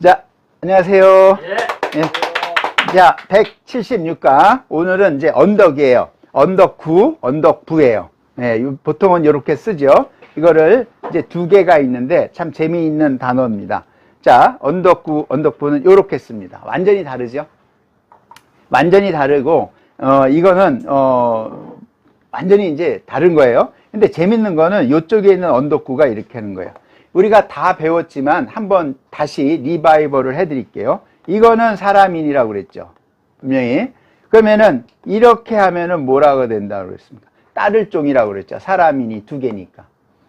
자, 안녕하세요. 예. 예. 자, 176강. 오늘은 이제 언덕이에요. 언덕구, 언덕부예요. 예, 보통은 이렇게 쓰죠. 이거를 이제 두 개가 있는데 참 재미있는 단어입니다. 자, 언덕구, 언덕부는 이렇게 씁니다. 완전히 다르죠? 완전히 다르고, 이거는, 완전히 이제 다른 거예요. 근데 재밌는 거는 이쪽에 있는 언덕구가 이렇게 하는 거예요. 우리가 다 배웠지만 한번 다시 리바이벌을 해드릴게요. 이거는 사람인이라고 그랬죠. 분명히. 그러면은 이렇게 하면은 뭐라고 된다고 그랬습니까? 따를 종이라고 그랬죠. 사람인이 두 개니까.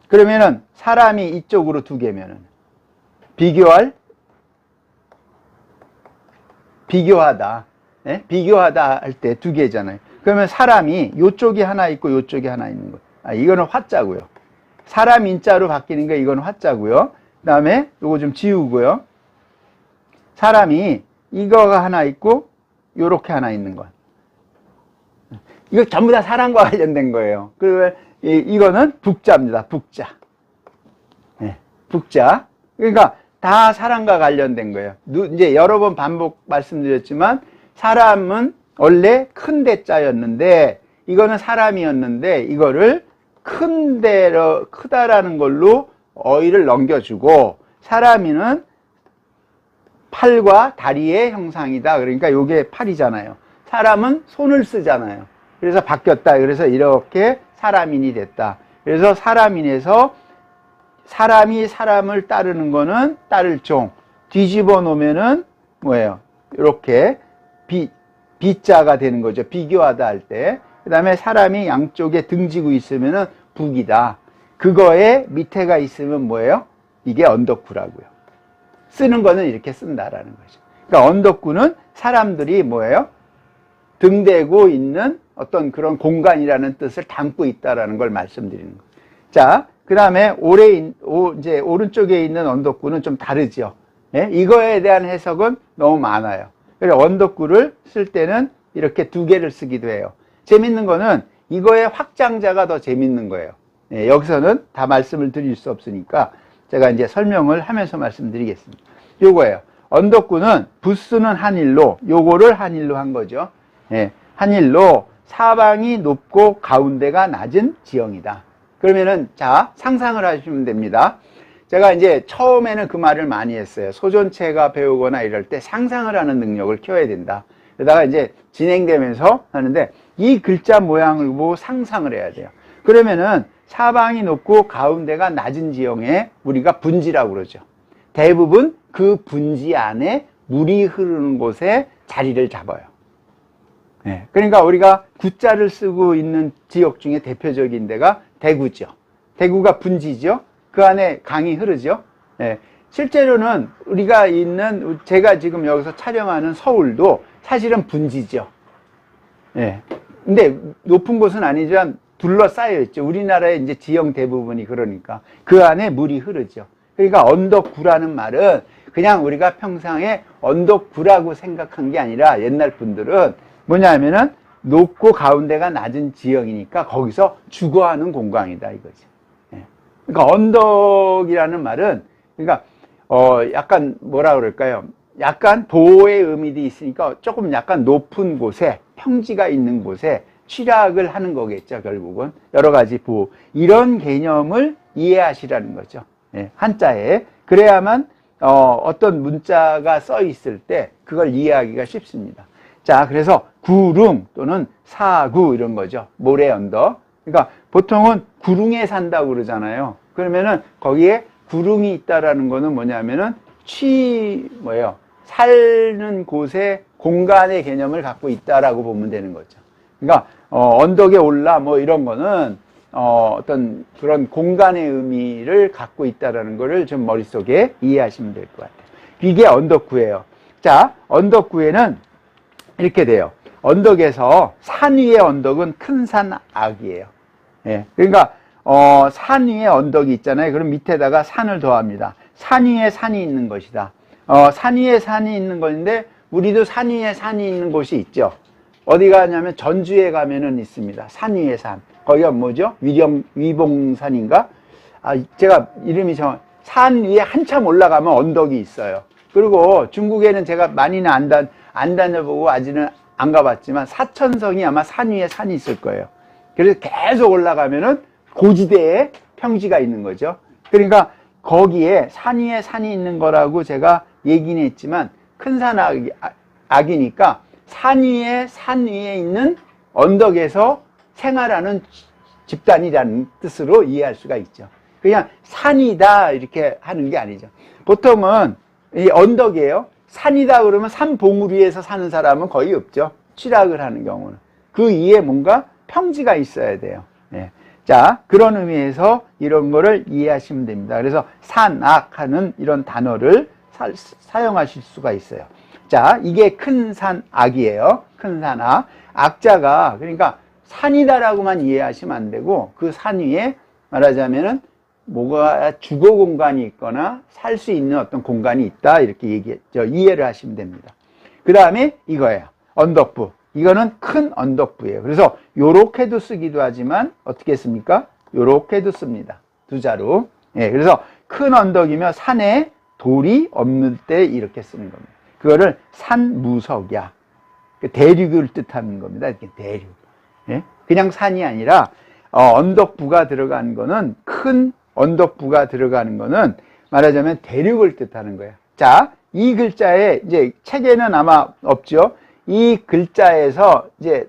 그러면은 사람이 이쪽으로 두 개면은 비교하다. 예? 비교하다 할 때 두 개잖아요. 그러면 사람이 요쪽이 하나 있고 요쪽이 하나 있는 거예요. 이거는 화자고요. 사람 인자로 바뀌는 거 이건 화자고요. 그 다음에 요거 좀 지우고요. 사람이 이거가 하나 있고 요렇게 하나 있는 거. 이거 전부 다 사람과 관련된 거예요. 그리고 이거는 북자입니다. 북자. 네, 북자. 그러니까 다 사람과 관련된 거예요. 이제 여러 번 반복 말씀드렸지만 사람은 원래 큰 대자였는데 이거는 사람이었는데 이거를 큰 데로 크다라는 걸로 어휘를 넘겨주고 사람이는 팔과 다리의 형상이다. 그러니까 요게 팔이잖아요. 사람은 손을 쓰잖아요. 그래서 바뀌었다. 그래서 이렇게 사람인이 됐다. 그래서 사람인에서 사람이 사람을 따르는 거는 따를 종. 뒤집어 놓으면은 뭐예요? 이렇게 비자가 되는 거죠. 비교하다 할 때. 그 다음에 사람이 양쪽에 등지고 있으면은 북이다. 그거에 밑에가 있으면 뭐예요? 이게 언덕구라고요. 쓰는 거는 이렇게 쓴다라는 거죠. 그러니까 언덕구는 사람들이 뭐예요? 등대고 있는 어떤 그런 공간이라는 뜻을 담고 있다라는 걸 말씀드리는 거예요. 자, 그 다음에 이제 오른쪽에 있는 언덕구는 좀 다르죠. 예? 이거에 대한 해석은 너무 많아요. 그래서 언덕구를 쓸 때는 이렇게 두 개를 쓰기도 해요. 재밌는 거는 이거의 확장자가 더 재밌는 거예요. 예, 여기서는 다 말씀을 드릴 수 없으니까 제가 이제 설명을 하면서 말씀드리겠습니다. 요거예요. 언덕구는 부스는 한일로, 요거를 한일로 한 거죠. 예, 한일로 사방이 높고 가운데가 낮은 지형이다. 그러면은 자, 상상을 하시면 됩니다. 제가 이제 처음에는 그 말을 많이 했어요. 소전체가 배우거나 이럴 때 상상을 하는 능력을 키워야 된다. 그러다가 이제 진행되면서 하는데 이 글자 모양을 보고 상상을 해야 돼요. 그러면은 사방이 높고 가운데가 낮은 지형에 우리가 분지라고 그러죠. 대부분 그 분지 안에 물이 흐르는 곳에 자리를 잡아요. 네. 그러니까 우리가 구자를 쓰고 있는 지역 중에 대표적인 데가 대구죠. 대구가 분지죠. 그 안에 강이 흐르죠. 네. 실제로는 우리가 있는 제가 지금 여기서 촬영하는 서울도 사실은 분지죠. 예. 근데 높은 곳은 아니지만 둘러싸여 있죠. 우리나라의 이제 지형 대부분이 그러니까 그 안에 물이 흐르죠. 그러니까 언덕구라는 말은 그냥 우리가 평상에 언덕구라고 생각한 게 아니라 옛날 분들은 뭐냐면은 높고 가운데가 낮은 지형이니까 거기서 주거하는 공간이다 이거죠. 예. 그러니까 언덕이라는 말은 그러니까 약간 뭐라 그럴까요? 약간 보호의 의미도 있으니까 조금 약간 높은 곳에 평지가 있는 곳에 취락을 하는 거겠죠. 결국은 여러 가지 보호 이런 개념을 이해하시라는 거죠. 예, 한자에 그래야만 어떤 문자가 써 있을 때 그걸 이해하기가 쉽습니다. 자, 그래서 구릉 또는 사구 이런 거죠. 모래 언덕. 그러니까 보통은 구릉에 산다고 그러잖아요. 그러면은 거기에 구릉이 있다라는 거는 뭐냐면은 뭐예요? 사는 곳에 공간의 개념을 갖고 있다라고 보면 되는 거죠. 그러니까 언덕에 올라 뭐 이런 거는 어떤 그런 공간의 의미를 갖고 있다라는 거를 좀 머릿속에 이해하시면 될 것 같아요. 이게 언덕구예요. 자, 언덕구에는 이렇게 돼요. 언덕에서 산 위의 언덕은 큰 산 악이에요. 예. 그러니까 산 위에 언덕이 있잖아요. 그럼 밑에다가 산을 더합니다. 산 위에 산이 있는 것이다. 산 위에 산이 있는 것인데 우리도 산 위에 산이 있는 곳이 있죠. 어디 가냐면 전주에 가면은 있습니다. 산 위에 산. 거기가 뭐죠? 위봉산인가? 제가 이름이 산 위에 한참 올라가면 언덕이 있어요. 그리고 중국에는 제가 많이는 안 다녀보고 아직은 안 가봤지만 사천성이 아마 산 위에 산이 있을 거예요. 그래서 계속 올라가면은 고지대에 평지가 있는 거죠. 그러니까 거기에 산 위에 산이 있는 거라고 제가 얘기는 했지만 큰 산 악이니까 산 위에 있는 언덕에서 생활하는 집단이라는 뜻으로 이해할 수가 있죠. 그냥 산이다 이렇게 하는 게 아니죠. 보통은 이 언덕이에요. 산이다 그러면 산 봉우리 위에서 사는 사람은 거의 없죠. 취락을 하는 경우는. 그 위에 뭔가 평지가 있어야 돼요. 예. 자, 그런 의미에서 이런 거를 이해하시면 됩니다. 그래서 산악하는 이런 단어를 사용하실 수가 있어요. 자, 이게 큰 산 악이에요. 큰 산 악. 악자가 그러니까 산이다라고만 이해하시면 안 되고 그 산 위에 말하자면은 뭐가 주거 공간이 있거나 살 수 있는 어떤 공간이 있다 이렇게 이해를 하시면 됩니다. 그 다음에 이거예요. 언덕부. 이거는 큰 언덕부예요. 그래서 요렇게도 쓰기도 하지만 어떻게 씁니까? 요렇게도 씁니다. 두 자로. 예, 그래서 큰 언덕이며 산에 돌이 없는 때 이렇게 쓰는 겁니다. 그거를 산무석이야. 대륙을 뜻하는 겁니다. 이렇게 대륙. 예? 그냥 산이 아니라 언덕부가 들어간 거는 큰 언덕부가 들어가는 거는 말하자면 대륙을 뜻하는 거예요. 자, 이 글자에 이제 책에는 아마 없죠. 이 글자에서 이제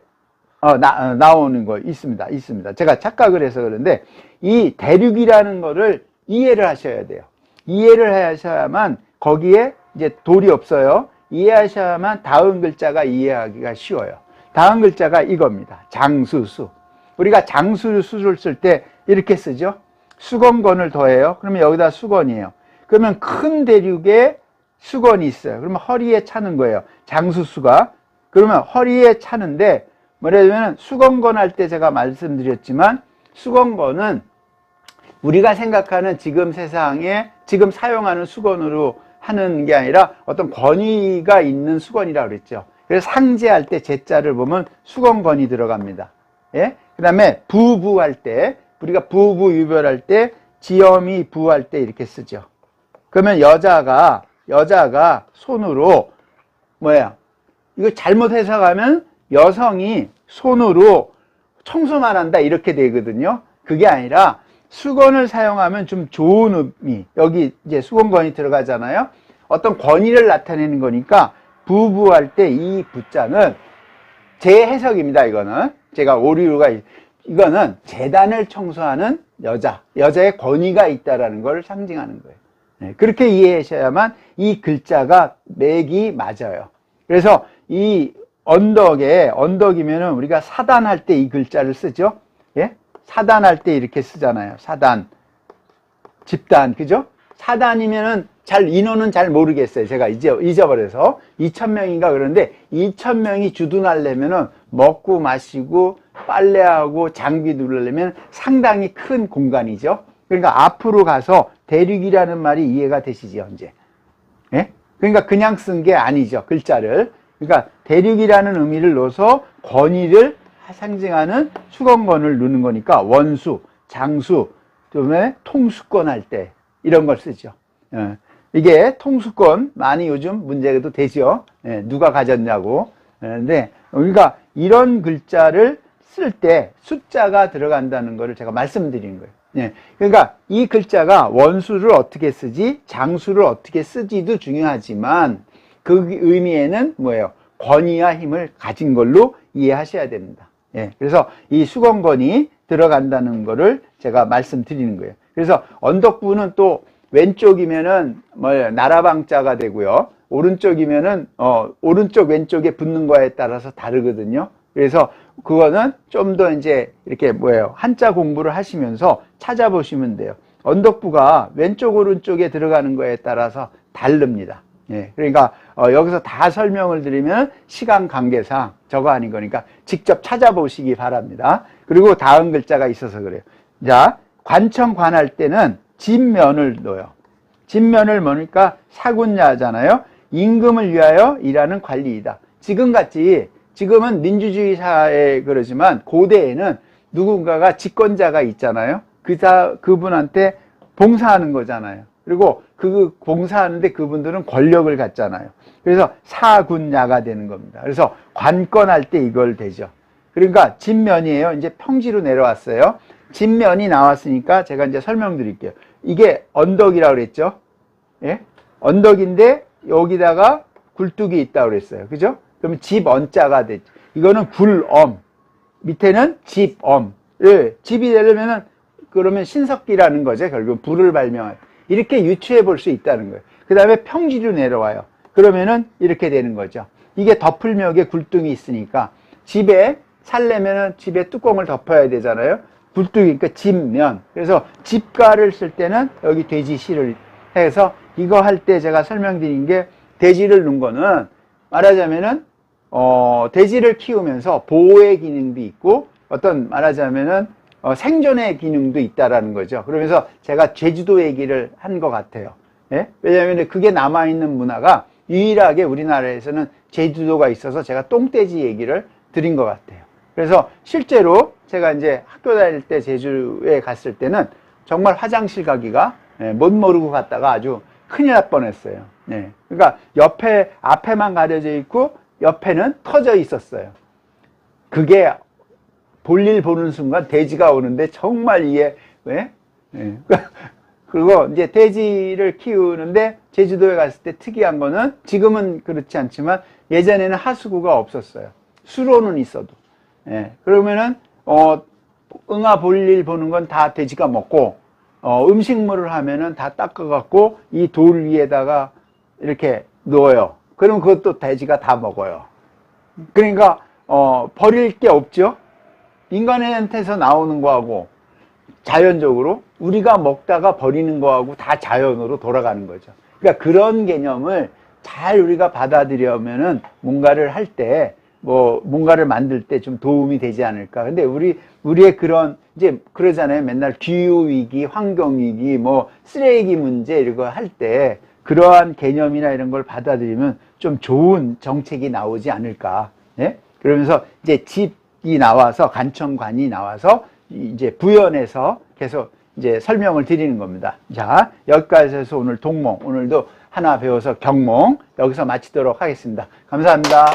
나오는 거 있습니다. 제가 착각을 해서 그런데 이 대륙이라는 거를 이해를 하셔야 돼요. 이해를 하셔야만 거기에 이제 돌이 없어요. 이해하셔야만 다음 글자가 이해하기가 쉬워요. 다음 글자가 이겁니다. 장수수. 우리가 장수수를 쓸 때 이렇게 쓰죠. 수건건을 더해요. 그러면 여기다 수건이에요. 그러면 큰 대륙에 수건이 있어요. 그러면 허리에 차는 거예요. 장수수가. 그러면 허리에 차는데 뭐냐면 수건건 할 때 제가 말씀드렸지만 수건건은 우리가 생각하는 지금 세상에 지금 사용하는 수건으로 하는 게 아니라 어떤 권위가 있는 수건이라고 그랬죠. 그래서 상제할 때 제자를 보면 수건건이 들어갑니다. 예? 그 다음에 부부할 때 우리가 부부 유별할 때 지엄이 부할 때 이렇게 쓰죠. 그러면 여자가 손으로 이거 잘못 해석하면 여성이 손으로 청소만 한다 이렇게 되거든요. 그게 아니라 수건을 사용하면 좀 좋은 의미, 여기 이제 수건건이 들어가잖아요. 어떤 권위를 나타내는 거니까 부부할 때 이 부자는 제 해석입니다. 이거는 제가 오류가 이거는 재단을 청소하는 여자의 권위가 있다라는 걸 상징하는 거예요. 네, 그렇게 이해하셔야만 이 글자가 맥이 맞아요. 그래서 이 언덕이면은 우리가 사단할 때 이 글자를 쓰죠. 예? 사단할 때 이렇게 쓰잖아요. 사단, 집단, 그죠? 사단이면은 인원은 잘 모르겠어요. 제가 잊어버려서 2,000명인가 그러는데 2,000명이 주둔하려면은 먹고 마시고 빨래하고 장비 두르려면 상당히 큰 공간이죠. 그러니까 앞으로 가서 대륙이라는 말이 이해가 되시죠, 현재? 예? 그러니까 그냥 쓴 게 아니죠, 글자를. 그러니까 대륙이라는 의미를 넣어서 권위를 상징하는 수건건을 넣는 거니까 원수, 장수, 그다음에 통수권 할 때 이런 걸 쓰죠. 이게 통수권 많이 요즘 문제도 되죠. 누가 가졌냐고. 그런데 우리가 이런 글자를 쓸 때 숫자가 들어간다는 것을 제가 말씀드리는 거예요. 그러니까 이 글자가 원수를 어떻게 쓰지, 장수를 어떻게 쓰지도 중요하지만 그 의미에는 뭐예요? 권위와 힘을 가진 걸로 이해하셔야 됩니다. 그래서 이 수건건이 들어간다는 거를 제가 말씀드리는 거예요. 그래서 언덕부는 또 왼쪽이면은 나라방자가 되고요. 오른쪽이면은 오른쪽 왼쪽에 붙는 거에 따라서 다르거든요. 그래서 그거는 좀 더 이제 이렇게 한자 공부를 하시면서 찾아보시면 돼요. 언덕부가 왼쪽 오른쪽에 들어가는 거에 따라서 다릅니다. 그러니까 여기서 다 설명을 드리면 시간 관계상 저거 아닌 거니까 직접 찾아보시기 바랍니다. 그리고 다음 글자가 있어서 그래요. 자, 관청관할 때는 진면을 넣어요. 진면을 뭐니까 사군야잖아요. 임금을 위하여 일하는 관리이다. 지금은 민주주의 사회에 그러지만 고대에는 누군가가 집권자가 있잖아요. 그분한테 봉사하는 거잖아요. 그리고 그 봉사하는데 그분들은 권력을 갖잖아요. 그래서 사군야가 되는 겁니다. 그래서 관건할 때 이걸 되죠. 그러니까 진면이에요. 이제 평지로 내려왔어요. 진면이 나왔으니까 제가 이제 설명드릴게요. 이게 언덕이라고 그랬죠. 예? 언덕인데 여기다가 굴뚝이 있다고 그랬어요. 그죠? 그러면 집언자가 됐죠. 이거는 굴엄. 밑에는 집엄. 예, 집이 되려면은 그러면 신석기라는 거죠. 결국 불을 발명할. 이렇게 유추해 볼 수 있다는 거예요. 그 다음에 평지로 내려와요. 그러면은 이렇게 되는 거죠. 이게 덮을벽에 굴뚝이 있으니까 집에 살려면은 집에 뚜껑을 덮어야 되잖아요. 굴뚝이, 그러니까 집면. 그래서 집가를 쓸 때는 여기 돼지시를 해서 이거 할 때 제가 설명드린 게 돼지를 넣은 거는 말하자면은 돼지를 키우면서 보호의 기능도 있고 어떤 말하자면은 생존의 기능도 있다라는 거죠. 그러면서 제가 제주도 얘기를 한 것 같아요. 예? 왜냐하면 그게 남아있는 문화가 유일하게 우리나라에서는 제주도가 있어서 제가 똥돼지 얘기를 드린 것 같아요. 그래서 실제로 제가 이제 학교 다닐 때 제주에 갔을 때는 정말 화장실 가기가 못 모르고 갔다가 아주 큰일 날 뻔했어요. 네. 그러니까 앞에만 가려져 있고 옆에는 터져 있었어요. 그게 볼일 보는 순간 돼지가 오는데 정말 이게 왜? 네. 그리고 이제 돼지를 키우는데 제주도에 갔을 때 특이한 거는 지금은 그렇지 않지만 예전에는 하수구가 없었어요. 수로는 있어도. 예. 그러면은 응아 볼일 보는 건 다 돼지가 먹고 음식물을 하면은 다 닦아갖고 이 돌 위에다가 이렇게 넣어요. 그러면 그것도 돼지가 다 먹어요. 그러니까 버릴 게 없죠. 인간한테서 나오는 거하고 자연적으로 우리가 먹다가 버리는 거하고 다 자연으로 돌아가는 거죠. 그러니까 그런 개념을 잘 우리가 받아들여면은 뭔가를 할 때 뭔가를 만들 때 좀 도움이 되지 않을까. 근데 우리의 그런 이제 그러잖아요. 맨날 기후위기, 환경위기, 쓰레기 문제 이런 거 할 때 그러한 개념이나 이런 걸 받아들이면 좀 좋은 정책이 나오지 않을까. 예? 그러면서 이제 집이 나와서 간청관이 나와서 이제 부연해서 계속 이제 설명을 드리는 겁니다. 자, 여기까지 해서 오늘 동몽, 오늘도 하나 배워서 경몽 여기서 마치도록 하겠습니다. 감사합니다.